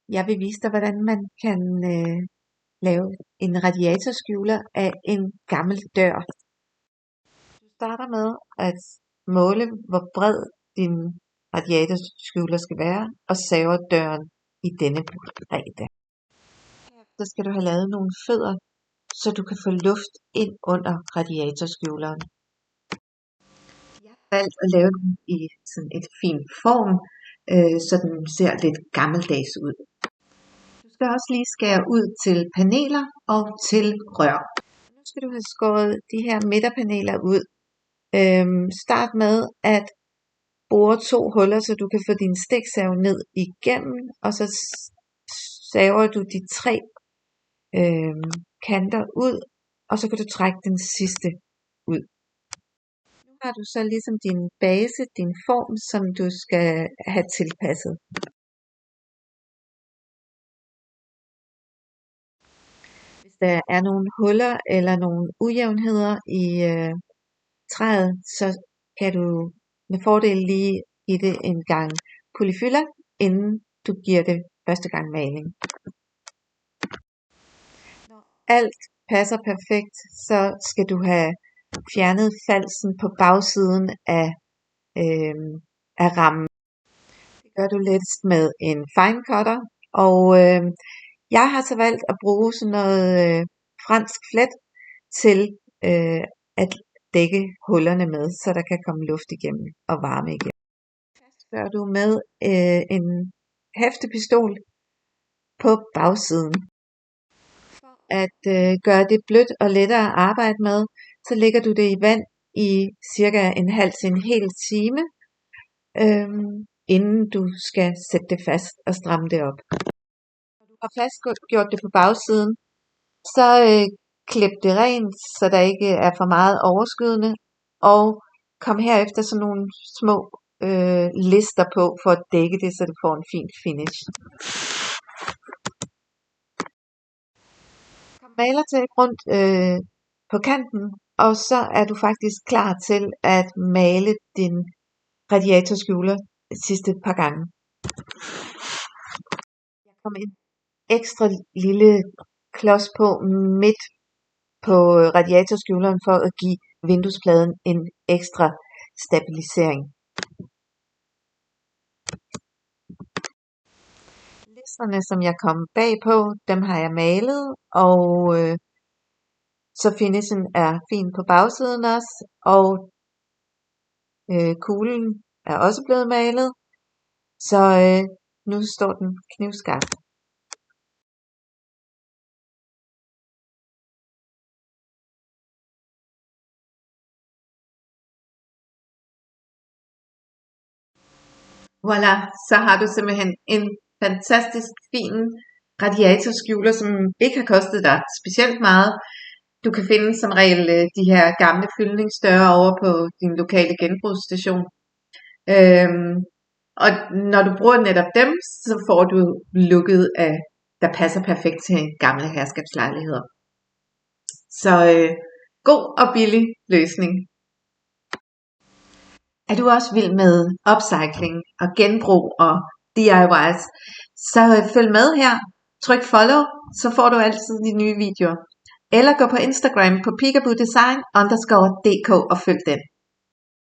Jeg vil vise dig, hvordan man kan lave en radiatorskjuler af en gammel dør. Du starter med at måle, hvor bred din radiatorskjuler skal være, og saver døren i denne bredde. Så skal du have lavet nogle fødder, så du kan få luft ind under radiatorskjuleren. Jeg har valgt at lave den i sådan et fint form, så den ser lidt gammeldags ud. Du skal også lige skære ud til paneler og til rør. Nu skal du have skåret de her midterpaneler ud. Start med at bore 2 huller, så du kan få din stiksav ned igennem, og så saver du de 3 kanter ud, og så kan du trække den sidste ud. Nu har du så ligesom din base, din form, som du skal have tilpasset. Hvis der er nogle huller eller nogle ujævnheder i træet, så kan du med fordel lige give det en gang polyfyller, inden du giver det første gang maling. Når alt passer perfekt, så skal du have fjernet falsen på bagsiden af rammen. Det gør du lettest med en fine cutter, og jeg har så valgt at bruge sådan noget fransk flet til at dække hullerne med, så der kan komme luft igennem og varme igennem. Gør du med en hæftepistol på bagsiden. For at gøre det blødt og lettere at arbejde med, så lægger du det i vand i cirka en halv til en hel time, inden du skal sætte det fast og stramme det op. Når du har fastgjort det på bagsiden, så klip det rent, så der ikke er for meget overskydende, og kom herefter sådan nogle små lister på for at dække det, så det får en fin finish. Kom malertæp rundt på kanten, og så er du faktisk klar til at male din radiatorskjuler de sidste par gange. Jeg kom en ekstra lille klods på midt på radiatorskjuleren for at give vinduespladen en ekstra stabilisering. Listerne, som jeg kom bagpå, dem har jeg malet, og så finishen er fin på bagsiden også, og kuglen er også blevet malet, så nu står den knivskarp. Voilà, så har du simpelthen en fantastisk fin radiatorskjuler, som ikke har kostet dig specielt meget. Du kan finde som regel de her gamle fyldningsdøre over på din lokale genbrugsstation. Og når du bruger netop dem, så får du looket af, der passer perfekt til gamle herskabslejligheder. Så god og billig løsning. Er du også vild med upcycling og genbrug og DIYs, så følg med her. Tryk follow, så får du altid de nye videoer. Eller gå på Instagram på peekaboodesign_dk og følg den.